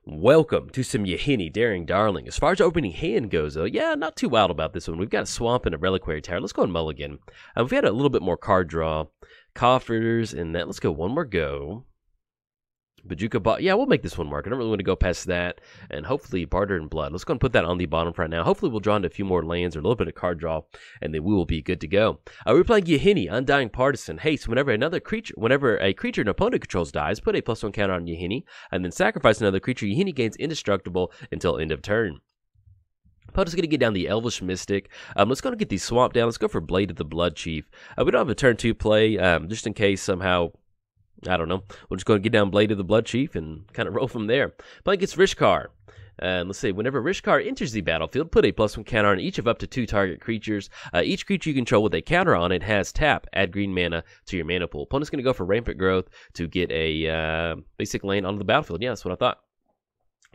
Welcome to some Yahenni Daring Darling. As far as opening hand goes, though, yeah, not too wild about this one. We've got a Swamp and a Reliquary Tower. Let's go and mulligan. We've had a little bit more card draw. Coffers and that. Let's go one more go. Bajuka Bog. Yeah, we'll make this one work. I don't really want to go past that. And hopefully Barter and Blood. Let's go and put that on the bottom for right now. Hopefully we'll draw into a few more lands or a little bit of card draw, and then we will be good to go. We're playing Yahenni, Undying Partisan. Haste. Whenever a creature an opponent controls dies, put a +1 counter on Yahenni, and then sacrifice another creature. Yahenni gains indestructible until end of turn. Opponent's going to get down the Elvish Mystic. Let's go and get the Swamp down. Let's go for Blade of the Blood Chief. We don't have a turn 2 play, just in case somehow, I don't know. We'll just go and get down Blade of the Blood Chief and kind of roll from there. Play gets Rishkar. Let's see. Whenever Rishkar enters the battlefield, put a +1 counter on each of up to 2 target creatures. Each creature you control with a counter on it has tap. Add green mana to your mana pool. Opponent's going to go for Rampant Growth to get a basic lane onto the battlefield. Yeah, that's what I thought.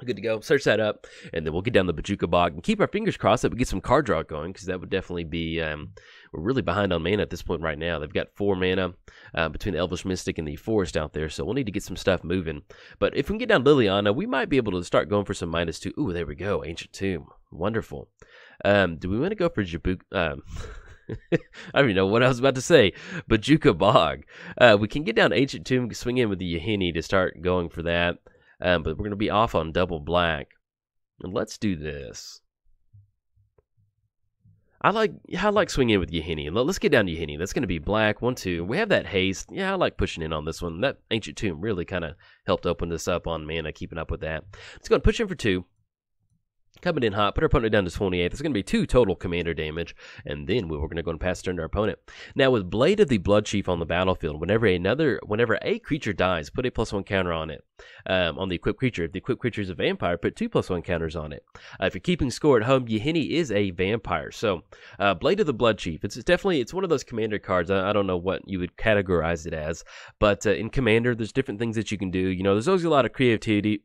Good to go. Search that up, and then we'll get down the Bajuka Bog and keep our fingers crossed that we get some card draw going, because that would definitely be. We're really behind on mana at this point right now. They've got 4 mana between the Elvish Mystic and the Forest out there, so we'll need to get some stuff moving. But if we can get down Liliana, we might be able to start going for some -2. Ooh, there we go. Ancient Tomb. Wonderful. Do we want to go for Jabuka? I don't even know what I was about to say. Bajuka Bog. We can get down Ancient Tomb, swing in with the Yahenni to start going for that. But we're going to be off on double black. And let's do this. I like swinging in with Yahenni. Let's get down to Yahenni. That's going to be black. 1-2. We have that haste. Yeah, I like pushing in on this one. That Ancient Tomb really kind of helped open this up on mana, keeping up with that. Let's go and push in for 2. Coming in hot, put our opponent down to 28. That's going to be 2 total commander damage, and then we're going to go and pass turn to our opponent. Now, with Blade of the Blood Chief on the battlefield, whenever a creature dies, put a +1 counter on it. On the equipped creature. If the equipped creature is a vampire, put 2 +1 counters on it. If you're keeping score at home, Yahenni is a vampire. So, Blade of the Blood Chief. It's one of those commander cards. I don't know what you would categorize it as, but in commander, there's different things that you can do. You know, there's always a lot of creativity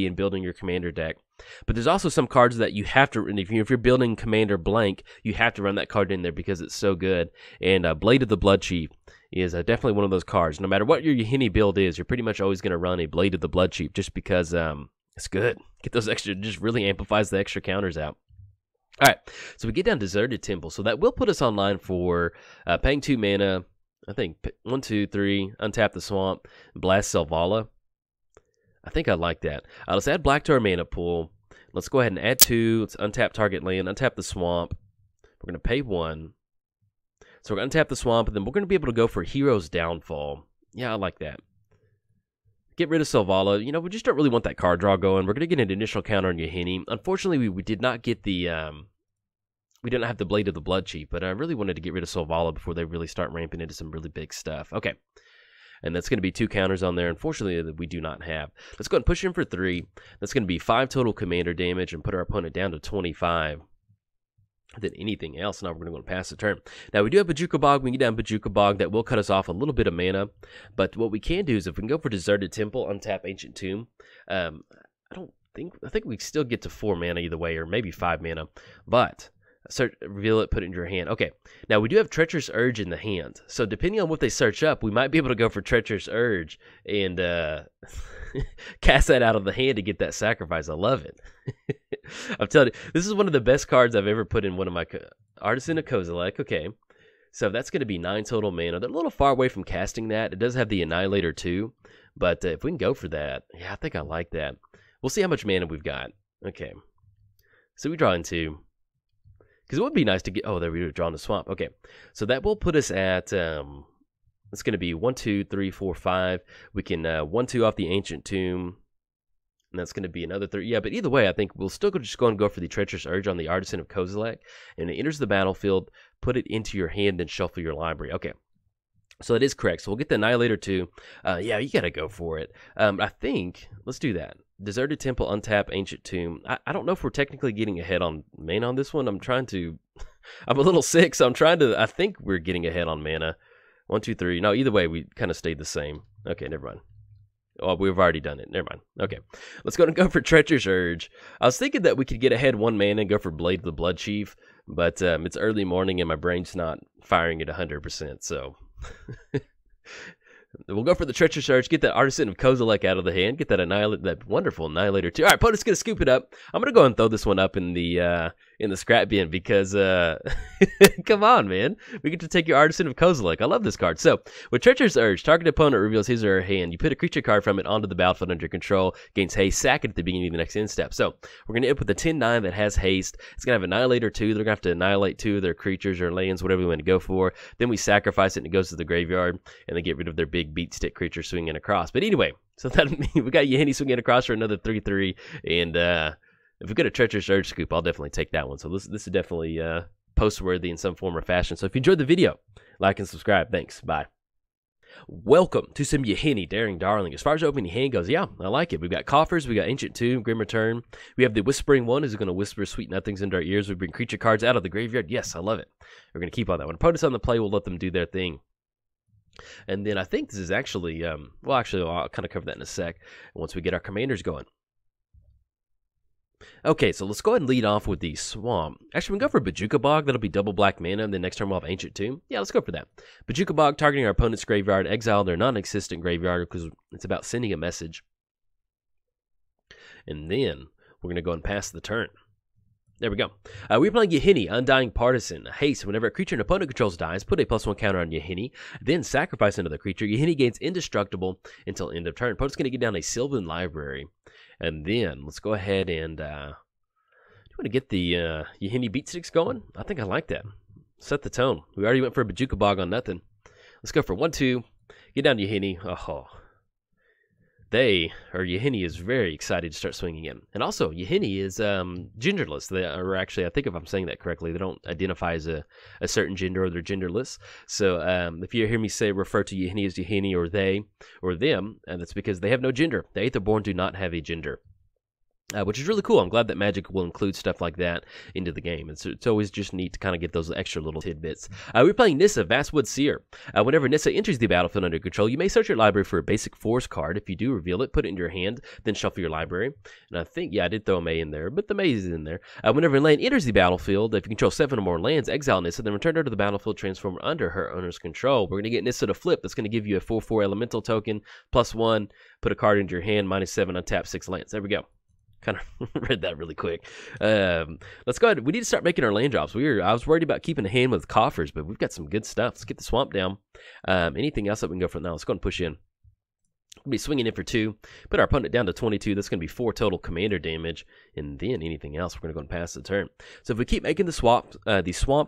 in building your commander deck. But there's also some cards that you have to, if you're building Commander blank, you have to run that card in there because it's so good. And Blade of the Blood Chief is definitely one of those cards. No matter what your Yahenni build is, you're pretty much always going to run a Blade of the Blood Chief just because it's good. Get those extra, just really amplifies the extra counters out. All right, so we get down Deserted Temple. So that will put us online for paying 2 mana. I think 1, 2, 3, untap the Swamp, Blast Selvala. I think I like that. Let's add black to our mana pool. Let's go ahead and add 2. Let's untap target land, untap the Swamp. We're going to pay 1. So we're going to untap the Swamp, and then we're going to be able to go for Hero's Downfall. Yeah, I like that. Get rid of Selvala. You know, we just don't really want that card draw going. We're going to get an initial counter on Yahenni. Unfortunately, we did not get the... we didn't have the Blade of the Blood Chief, but I really wanted to get rid of Selvala before they really start ramping into some really big stuff. Okay. And that's going to be 2 counters on there. Unfortunately, that we do not have. Let's go ahead and push in for 3. That's going to be 5 total commander damage and put our opponent down to 25. Than anything else. Now we're going to go and pass the turn. Now we do have Bajuka Bog. We can get down Bajuka Bog. That will cut us off a little bit of mana. But what we can do is if we can go for Deserted Temple, untap Ancient Tomb. I think we still get to 4 mana either way, or maybe 5 mana. But search, reveal it, put it in your hand. Okay, now we do have Treacherous Urge in the hand. So depending on what they search up, we might be able to go for Treacherous Urge and cast that out of the hand to get that sacrifice. I love it. I'm telling you, this is one of the best cards I've ever put in one of my Artisan of Kozilek. Okay, so that's going to be 9 total mana. They're a little far away from casting that. It does have the Annihilator too, but if we can go for that, yeah, I think I like that. We'll see how much mana we've got. Okay, so we draw in 2. Because it would be nice to get... Oh, there we go. Drawing the Swamp. Okay. So that will put us at... it's going to be 1, 2, 3, 4, 5. We can 1, 2 off the Ancient Tomb. And that's going to be another 3. Yeah, but either way, I think we'll still just go and go for the Treacherous Urge on the Artisan of Kozilek. And it enters the battlefield. Put it into your hand and shuffle your library. Okay. So that is correct. So we'll get the Annihilator too. Yeah, you got to go for it. I think... Let's do that. Deserted Temple, untap Ancient Tomb. I don't know if we're technically getting ahead on mana on this one. I'm a little sick, so I think we're getting ahead on mana. 1, 2, 3. No, either way, we kind of stayed the same. Okay, never mind. Oh, we've already done it. Never mind. Okay, let's go for Treacherous Urge. I was thinking that we could get ahead 1 mana and go for Blade of the Blood Chief, but it's early morning and my brain's not firing at 100%, so... We'll go for the Treacherous Urge, get that Artisan of Kozilek out of the hand, get that wonderful Annihilator too. All right, opponent's going to scoop it up. I'm going to go and throw this one up in the scrap bin because, come on, man. We get to take your Artisan of Kozilek. I love this card. So, with Treacherous Urge, target opponent reveals his or her hand. You put a creature card from it onto the battlefield under your control, gains haste, sack it at the beginning of the next end step. So, we're going to end up with a 10-9 that has haste. It's going to have Annihilator 2. They're going to have to annihilate 2 of their creatures or lands, whatever we want to go for. Then we sacrifice it and it goes to the graveyard, and they get rid of their big beat stick creature swinging across. But anyway, so that we got Yahenni swinging across for another 3/3, and if we get a Treacherous Urge scoop, I'll definitely take that one. So this is definitely post-worthy in some form or fashion. So if you enjoyed the video, like and subscribe. Thanks. Bye. Welcome to some Yahenni Daring Darling. As far as opening hand goes, yeah, I like it. We've got Coffers, we got Ancient Tomb, Grim Return. We have the Whispering One who's going to whisper sweet nothings into our ears. We bring creature cards out of the graveyard. Yes, I love it. We're going to keep on that one. Opponents on the play, we'll let them do their thing. And then I think this is actually, well, actually, I'll kind of cover that in a sec once we get our commanders going. Okay, so let's go ahead and lead off with the Swamp. Actually, we can go for Bojuka Bog. That'll be double black mana, and then next turn we'll have Ancient Tomb. Yeah, let's go for that. Bojuka Bog, targeting our opponent's graveyard, exile their non-existent graveyard because it's about sending a message. And then we're going to go and pass the turn. There we go. We're playing Yahenni, Undying Partisan. Haste, whenever a creature an opponent controls dies, put a +1 counter on Yahenni, then sacrifice another creature. Yahenni gains indestructible until end of turn. Opponent's going to get down a Sylvan Library. And then, let's go ahead and, do you want to get the Yahenni Beat Sticks going? I think I like that. Set the tone. We already went for a Bojuka Bog on nothing. Let's go for 1-2. Get down to Yahenni. Oh. Yahenni is very excited to start swinging in. And also, Yahenni is genderless. Or actually, I think if I'm saying that correctly, they don't identify as a certain gender, or they're genderless. So if you hear me refer to Yahenni as Yahenni or they or them, and that's because they have no gender. The Aetherborn do not have a gender. Which is really cool. I'm glad that Magic will include stuff like that into the game. It's always just neat to kind of get those extra little tidbits. We're playing Nissa, Vastwood Seer. Whenever Nissa enters the battlefield under control, you may search your library for a basic force card. If you do, reveal it, put it in your hand, then shuffle your library. And I think, yeah, I did throw a May in there, but the May is in there. Whenever a land enters the battlefield, if you control 7 or more lands, exile Nissa, then return her to the battlefield, transform her under her owner's control. We're going to get Nissa to flip. That's going to give you a 4/4 elemental token, +1, put a card into your hand, -7, untap 6 lands. There we go. Kind of read that really quick. Let's go ahead. We need to start making our land drops. I was worried about keeping a hand with Coffers, but we've got some good stuff. Let's get the Swamp down. Anything else that we can go for now? Let's go and push in. We'll be swinging in for 2. Put our opponent down to 22. That's going to be 4 total commander damage. And then anything else, we're going to go and pass the turn. So if we keep making the swamp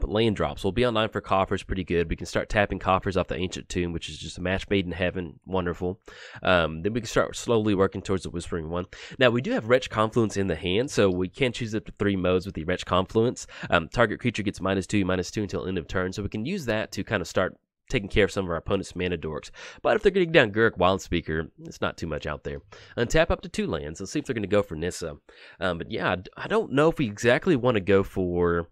land drops, we'll be online for Coffers pretty good. We can start tapping Coffers off the Ancient Tomb, which is just a match made in heaven. Wonderful. Then we can start slowly working towards the Whispering One. Now, we do have Wretch Confluence in the hand, so we can choose up to 3 modes with the Wretch Confluence. Target creature gets -2/-2 until end of turn, so we can use that to kind of start taking care of some of our opponent's mana dorks. But if they're getting down Gurk, Wildspeaker, it's not too much out there. Untap up to 2 lands. Let's see if they're going to go for Nissa. But yeah, I don't know if we exactly want to go for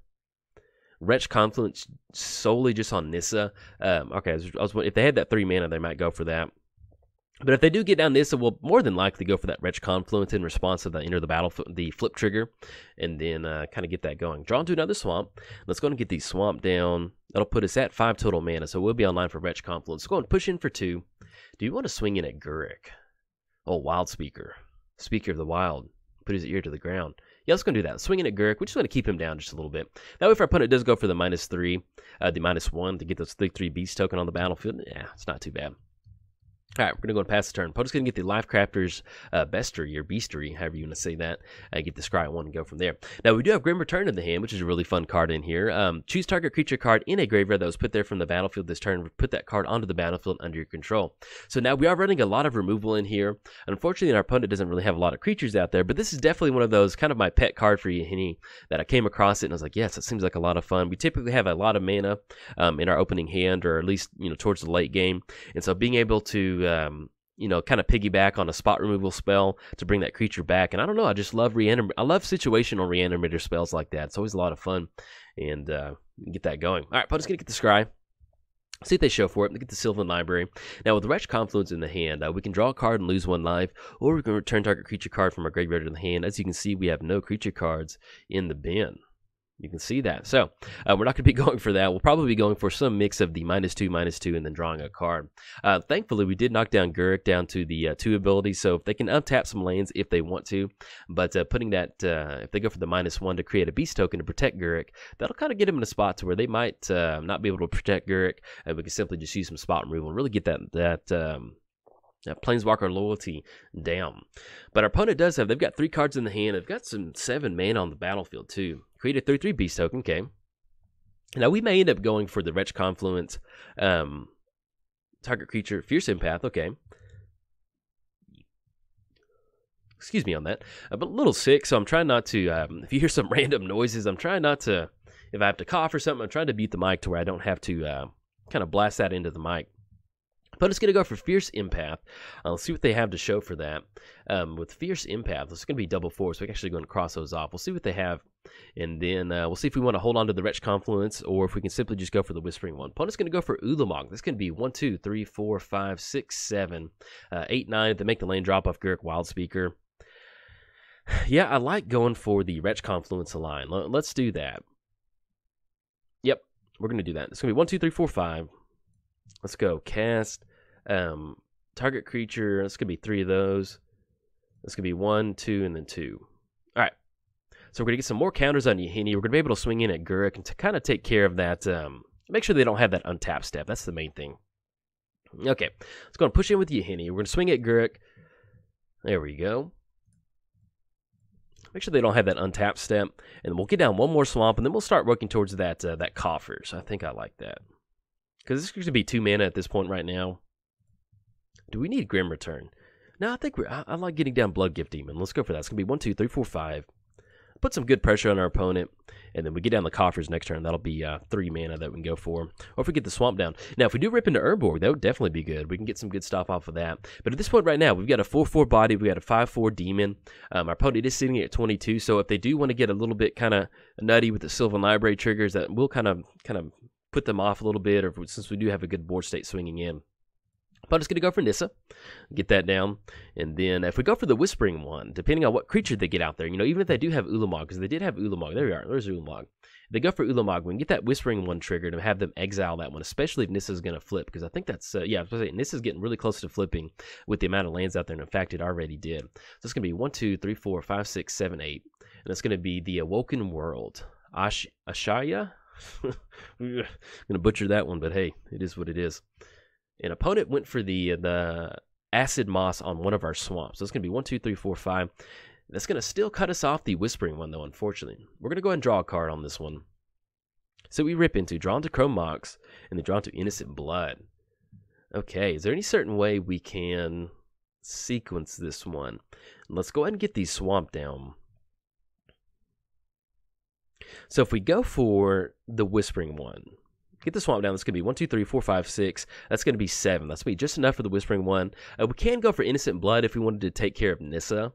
Wretch Confluence solely just on Nissa. Okay, if they had that 3 mana, they might go for that. But if they do get down Nissa, we'll more than likely go for that Wretch Confluence in response to the enter the battlefield, the flip trigger, and then kind of get that going. Draw into another Swamp. Let's go and get the Swamp down. That'll put us at 5 total mana, so we'll be online for Wretch Confluence. Let's go and push in for 2. Do you want to swing in at Gurk? Oh, Wildspeaker. Speaker of the Wild. Put his ear to the ground. Yeah, let's go and do that. Swing in at Gurk. We just want to keep him down just a little bit. That way, if our opponent does go for the -3, the -1 to get those 3/3 beast token on the battlefield, yeah, it's not too bad. All right, we're going to go and pass the turn. Opponent's going to get the Life Crafter's Bestiary, or Beastery, however you want to say that. Get the Scry 1 and go from there. Now, we do have Grim Return in the hand, which is a really fun card in here. Choose target creature card in a graveyard that was put there from the battlefield this turn. Put that card onto the battlefield under your control. So now we are running a lot of removal in here. Unfortunately, our opponent doesn't really have a lot of creatures out there, but this is definitely one of those, kind of my pet card for Yahenni, that I came across it and I was like, yes, it seems like a lot of fun. We typically have a lot of mana in our opening hand, or at least, towards the late game. And so being able to kind of piggyback on a spot removal spell to bring that creature back. And I don't know, I just love I love situational reanimator spells like that. It's always a lot of fun, and get that going. All right, opponent's going to get the Scry. See if they show for it. They get the Sylvan Library. Now, with the Wretch Confluence in the hand, we can draw a card and lose 1 life, or we can return target creature card from our graveyard to the hand. As you can see, we have no creature cards in the bin. You can see that. So we're not going to be going for that. We'll probably be going for some mix of the -2, and then drawing a card. Thankfully, we did knock down Gurk down to the 2 ability, so if they can untap some lands if they want to. But putting that, if they go for the -1 to create a beast token to protect Gurk, that'll kind of get them in a spot to where they might not be able to protect Gurk, and we can simply just use some spot removal and really get that Planeswalker loyalty down. But our opponent does have, they've got 3 cards in the hand. They've got some 7 mana on the battlefield too. Create a 3/3 beast token, okay. Now we may end up going for the Wretch Confluence, target creature, Fierce Empath, okay. Excuse me on that. But a little sick, so I'm trying not to, if you hear some random noises, I'm trying not to, if I have to cough or something, I'm trying to mute the mic to where I don't have to kind of blast that into the mic. But it's going to go for Fierce Empath. Let's see what they have to show for that. With Fierce Empath, it's going to be double 4, so we can actually go and cross those off. We'll see what they have, and then we'll see if we want to hold on to the Wretch Confluence or if we can simply just go for the Whispering one. Opponent's going to go for Ulamog. This can be 1, 2, 3, 4, 5, 6, 7, 8, 9. If they make the lane drop off Gurk Wildspeaker. Yeah, I like going for the Wretch Confluence line. Let's do that. Yep, we're going to do that. It's going to be 1, 2, 3, 4, 5. Let's go. Cast. Target creature. That's going to be 3 of those. That's going to be 1, 2, and then 2. All right. So we're going to get some more counters on Yahenni. We're going to be able to swing in at Gurk and to kind of take care of that. Make sure they don't have that untap step. That's the main thing. Okay. Let's go and push in with Yahenni. We're going to swing at Gurk. There we go. Make sure they don't have that untap step. And we'll get down one more swamp, and then we'll start working towards that that coffer. So I think I like that. Because this is going to be 2 mana at this point right now. Do we need Grim Return? No, I think I like getting down Blood Gift Demon. Let's go for that. It's going to be 1, 2, 3, 4, 5. Put some good pressure on our opponent. And then we get down the coffers next turn. That'll be 3 mana that we can go for. Or if we get the swamp down. Now, if we do rip into Urborg, that would definitely be good. We can get some good stuff off of that. But at this point right now, we've got a 4/4 body. We've got a 5/4 demon. Our opponent is sitting at 22. So if they do want to get a little bit kind of nutty with the Sylvan Library triggers, that will kind of put them off a little bit, or since we do have a good board state swinging in. But I'm just going to go for Nissa, get that down, and then if we go for the Whispering one, depending on what creature they get out there, even if they do have Ulamog, because they did have Ulamog, there we are, there's Ulamog. If they go for Ulamog, we can get that Whispering one triggered and have them exile that one, especially if Nissa's going to flip, because I think that's, yeah, I was going to say, Nissa's getting really close to flipping with the amount of lands out there, and in fact, it already did. So it's going to be 1, 2, 3, 4, 5, 6, 7, 8, and it's going to be the Awoken World. Ashaya? I'm going to butcher that one, but hey, it is what it is. An opponent went for the Acid Moss on one of our swamps. So it's going to be 1, 2, 3, 4, 5. That's going to still cut us off the Whispering one, though, unfortunately. We're going to go ahead and draw a card on this one. So we rip into Drawn to Chrome Mox, and then Drawn to Innocent Blood. Okay, is there any certain way we can sequence this one? Let's go ahead and get these swamp down. So if we go for the Whispering one, get the swamp down. That's going to be 1, 2, 3, 4, 5, 6. That's going to be 7. That's going to be just enough for the Whispering one. We can go for Innocent Blood if we wanted to take care of Nissa.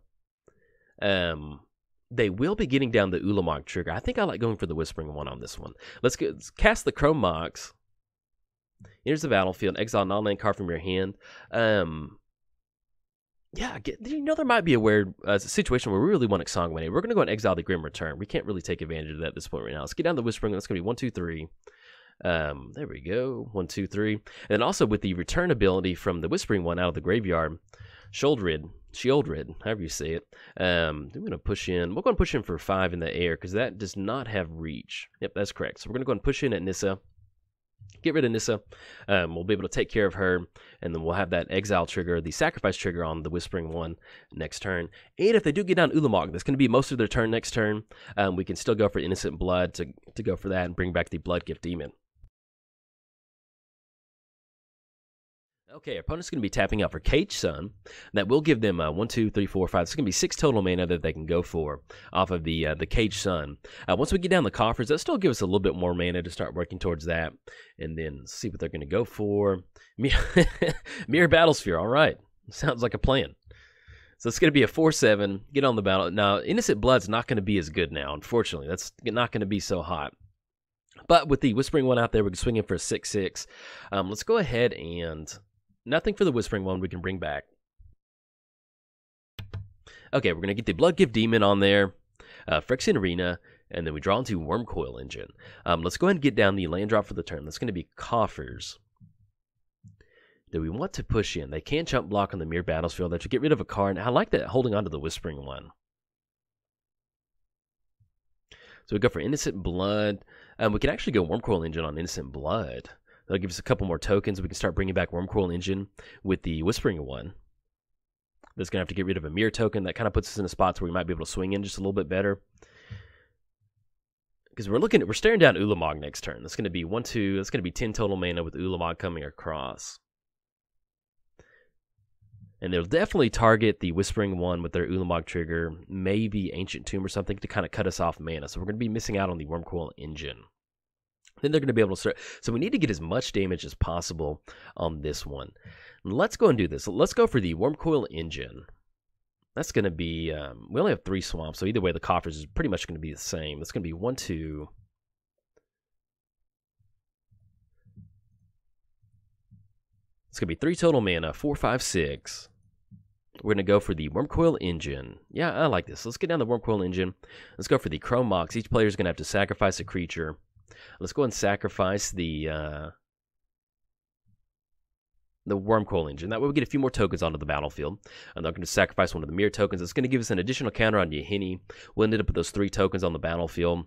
They will be getting down the Ulamog trigger. I think I like going for the Whispering one on this one. Let's cast the Chrome Mox. Here's the battlefield. Exile non-land card from your hand. Yeah, there might be a weird situation where we really want to Exsanguinate. We're going to go and exile the Grim Return. We can't really take advantage of that at this point right now. Let's get down the Whispering. That's going to be 1, 2, 3. There we go. 1, 2, 3. And then also with the return ability from the Whispering one out of the graveyard, Shieldred, however you say it. I'm going to push in. We're going to push in for 5 in the air because that does not have reach. Yep, that's correct. So we're going to go and push in at Nissa. Get rid of Nissa. We'll be able to take care of her, and then we'll have that exile trigger, the sacrifice trigger on the Whispering one next turn. And if they do get down Ulamog, that's going to be most of their turn next turn. We can still go for Innocent Blood to go for that and bring back the Blood Gift Demon. Okay, our opponent's going to be tapping out for Cage Sun. That will give them 1, 2, 3, 4, 5. It's going to be 6 total mana that they can go for off of the Cage Sun. Once we get down the coffers, that still gives us a little bit more mana to start working towards that. And then see what they're going to go for. Mirror Battlesphere, all right. Sounds like a plan. So it's going to be a 4/7. Get on the battle. Now, Innocent Blood's not going to be as good now, unfortunately. That's not going to be so hot. But with the Whispering one out there, we can swing in for a 6/6. Let's go ahead and... Nothing for the Whispering one we can bring back. Okay, we're going to get the Blood Gift Demon on there. Phyrexian Arena. And then we draw into Wormcoil Engine. Let's go ahead and get down the land drop for the turn. That's going to be Coffers. Do we want to push in? They can jump block on the Mirror Battlefield. That should get rid of a card. I like that, holding on to the Whispering one. So we go for Innocent Blood. We can actually go Wormcoil Engine on Innocent Blood. That'll give us a couple more tokens. We can start bringing back Wormcoil Engine with the Whispering one. That's going to have to get rid of a Mirror token. That kind of puts us in a spot where we might be able to swing in just a little bit better. Because we're staring down Ulamog next turn. That's going to be 1-2. That's going to be 10 total mana with Ulamog coming across. And they'll definitely target the Whispering one with their Ulamog trigger, maybe Ancient Tomb or something to kind of cut us off mana. So we're going to be missing out on the Wormcoil Engine. Then they're going to be able to start. So we need to get as much damage as possible on this one. Let's go and do this. Let's go for the Wormcoil Engine. That's going to be, we only have 3 swamps, so either way the coffers is pretty much going to be the same. That's going to be 1-2. It's going to be 3 total mana, 4, 5, 6. We're going to go for the Wormcoil Engine. Yeah, I like this. Let's get down the Wormcoil Engine. Let's go for the Chrome Mox. Each player is going to have to sacrifice a creature. Let's go and sacrifice the Wormcoil Engine. That way we get a few more tokens onto the battlefield. And they're going to sacrifice one of the Mirror tokens. It's going to give us an additional counter on Yahenni. We'll end up with those 3 tokens on the battlefield.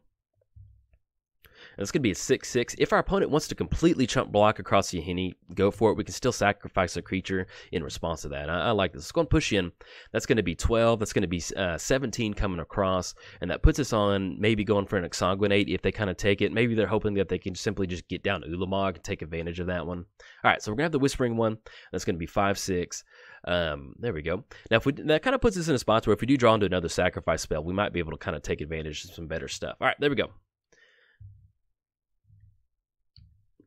And it's going to be a 6-6. If our opponent wants to completely chump block across Yahenni, go for it. We can still sacrifice a creature in response to that. I like this. Let's go and push in. That's going to be 12. That's going to be 17 coming across. And that puts us on maybe going for an Exsanguinate if they kind of take it. Maybe they're hoping that they can simply just get down Ulamog and take advantage of that one. All right, so we're going to have the Whispering one. That's going to be 5-6. There we go. Now, that kind of puts us in a spot where if we do draw into another sacrifice spell, we might be able to kind of take advantage of some better stuff. All right, there we go.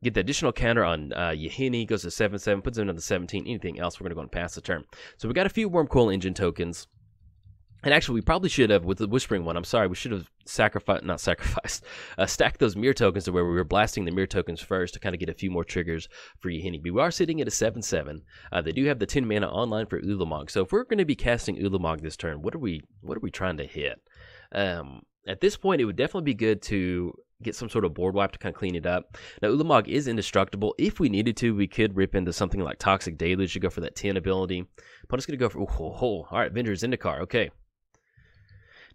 Get the additional counter on Yahenni, goes to 7-7, puts him another 17. Anything else, we're going to go and pass the turn. So we got a few Wormcoil Engine tokens. And actually, we probably should have, with the Whispering one, I'm sorry, we should have stacked those Mirror tokens to where we were blasting the Mirror tokens first to kind of get a few more triggers for Yahenni. But we are sitting at a 7-7. They do have the 10 mana online for Ulamog. So if we're going to be casting Ulamog this turn, what are we trying to hit? At this point, it would definitely be good to get some sort of board wipe to kind of clean it up. Now, Ulamog is indestructible. If we needed to, we could rip into something like Toxic Deluge to go for that 10 ability. Opponent's going to go for, all right, Venger's Zendikar, okay.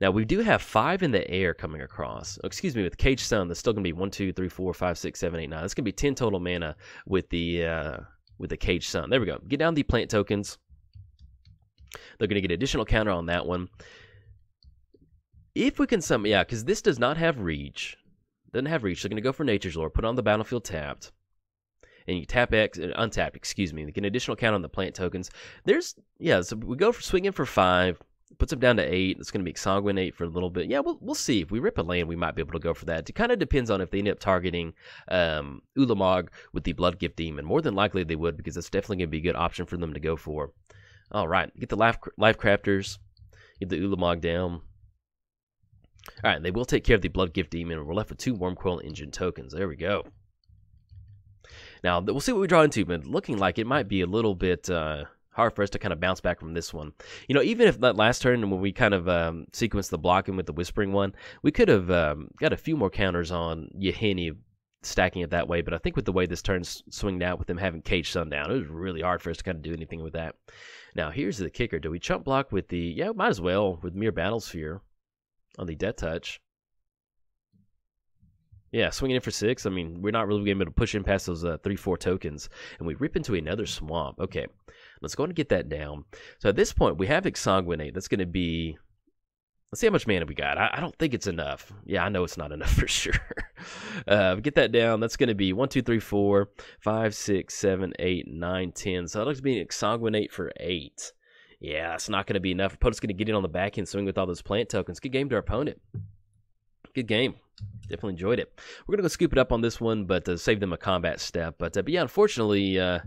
Now, we do have 5 in the air coming across. Excuse me, with Cage Sun, that's still going to be 1, 2, 3, 4, 5, 6, 7, 8, 9. That's going to be 10 total mana with the Cage Sun. There we go. Get down the plant tokens. They're going to get additional counter on that one. If we can yeah, because this does not have reach. Doesn't have reach. They're going to go for Nature's Lore, put on the battlefield tapped. And you tap X, untapped, excuse me. They get an additional count on the plant tokens. So we go for swinging for 5. Puts them down to 8. It's going to be Exsanguinate for a little bit. Yeah, we'll see. If we rip a land, we might be able to go for that. It kind of depends on if they end up targeting Ulamog with the Blood Gift Demon. More than likely they would, because that's definitely going to be a good option for them to go for. All right, get the Life Crafters. Get the Ulamog down. All right, they will take care of the Blood Gift Demon. We're left with 2 Wormcoil Engine tokens. There we go. Now, we'll see what we draw into, but looking like it might be a little bit hard for us to kind of bounce back from this one. You know, even if that last turn when we kind of sequenced the blocking with the Whispering one, we could have got a few more counters on Yahenni stacking it that way, but I think with the way this turn's swinged out with them having Cage Sundown, it was really hard for us to kind of do anything with that. Now, here's the kicker. Do we chump block with the, yeah, might as well, with Mirror Battlesphere on the Death Touch? Yeah, swinging in for 6. I mean, we're not really going to be able to push in past those 3-4 tokens. And we rip into another swamp. Okay, let's go ahead and get that down. So at this point, we have Exsanguinate. That's going to be... Let's see how much mana we got. I don't think it's enough. Yeah, I know it's not enough for sure. Get that down. That's going to be 1, 2, 3, 4, 5, 6, 7, 8, 9, 10. So that looks to be an Exsanguinate for 8. Yeah, that's not going to be enough. Opponent's going to get in on the back end, swing with all those plant tokens. Good game to our opponent. Good game. Definitely enjoyed it. We're going to go scoop it up on this one, but save them a combat step. But yeah, unfortunately, you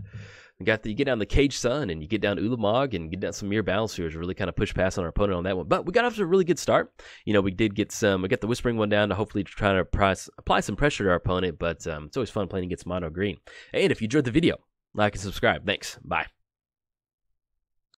get down the Cage Sun, and you get down Ulamog, and get down some Mirror Battlespheres. Really kind of push past on our opponent on that one. But we got off to a really good start. You know, we did get we got the Whispering one down to hopefully try to apply some pressure to our opponent. But it's always fun playing against mono green. And if you enjoyed the video, like and subscribe. Thanks. Bye.